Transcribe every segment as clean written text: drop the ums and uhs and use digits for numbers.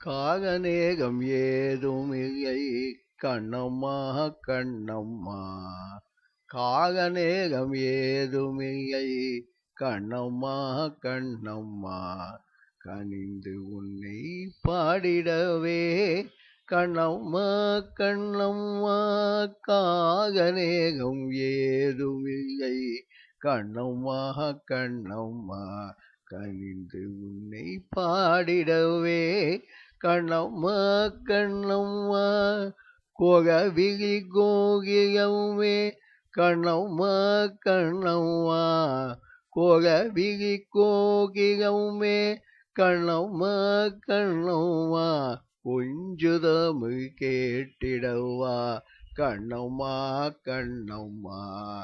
காகநேகம் ஏதுமில்லை கண்ணம்மா கண்ணம்மா. காகநேகம் ஏதுமில்லை கண்ணம்மா கண்ணம்மா. கனிந்து உன்னை பாடிடவே கண்ணம்மா கண்ணம்மா. காகநேகம் ஏதுமில்லை கண்ணம்மா கண்ணம்மா. கனிந்து உன்னை பாடிடவே கண்ணம்மா கண்ணம்மா. கோகவிழி கோகிலமே கண்ணம்மா கண்ணம்மா. கோகவிழி கோகிலமே கண்ணம்மா கண்ணம்மா. கொஞ்சுதமிழ் கேட்டிடவா கண்ணம்மா கண்ணம்மா.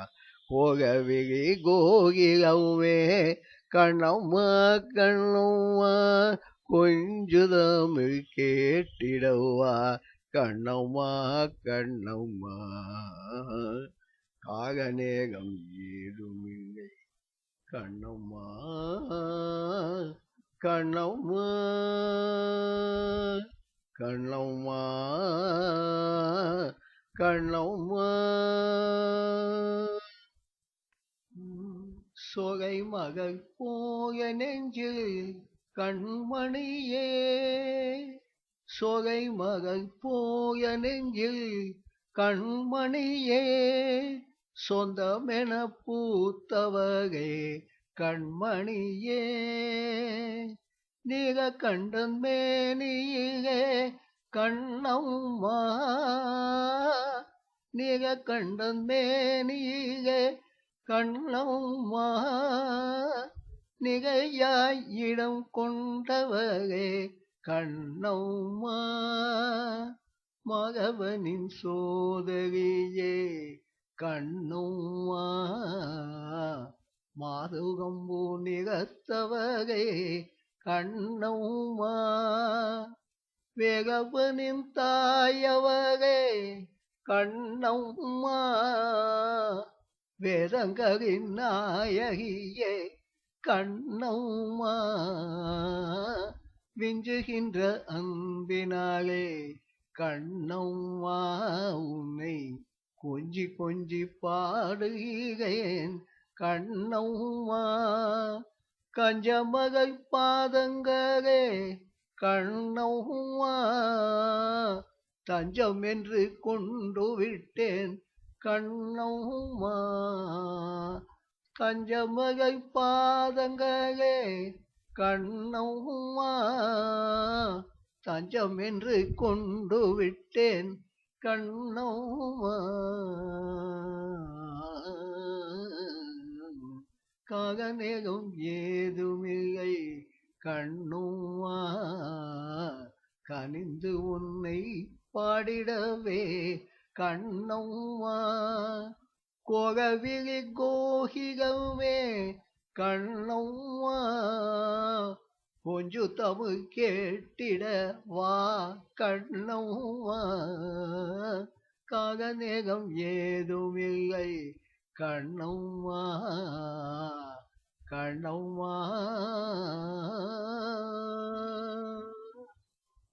கோகவிழி கோகிலமே கண்ணம்மா கண்ணம்மா. கொஞ்சுதமிழ் கேட்டிடவா கண்ணம்மா கண்ணம்மா. காகநேகம் ஏதுமில்லை கண்ணம்மா கண்ணம்மா கண்ணம்மா கண்ணம்மா. சொகை மகள் போய நெஞ்சில் கண்மணியே. சொகை மகள் போய நெஞ்சில் கண்மணியே. சொந்தமென பூத்தவகே கண்மணியே. நீல கண்டன் மேனியிலே கண்ணம்மா. நீல கண்டன் மேனியிலே கண்ணம்மா. நிகையாய் இடம் கொண்டவரே கண்ணம்மா. மகவனின் சோதரியே கண்ணம்மா. மாதுகம்பூ நிறத்தவரே கண்ணம்மா. வேகவனின் தாயவரே கண்ணம்மா. வேதங்களின் நாயகியே கண்ணம்மா. விஞ்சுகின்ற அன்பினாலே கண்ணம்மா. உன்னை கொஞ்சி கொஞ்சி பாடுகிறேன் கண்ணம்மா. கஞ்சமகள் பாதங்களே கண்ணம்மா. தஞ்சம் என்று கொண்டு விட்டேன் கண்ணம்மா. கஞ்சமகள் பாதங்களே கண்ணம்மா. தஞ்சம் என்று கொண்டு விட்டேன் கண்ணம்மா. காகநேகம் ஏதுமில்லை கண்ணம்மா. கனிந்து உன்னை பாடிடவே கண்ணம்மா. கோகவிழி கோகிலமே கண்ணம்மா. கொஞ்சு தமிழ் கேட்டிட வா கண்ணம்மா. காகநேகம் ஏதுமில்லை கண்ணம்மா கண்ணம்மா.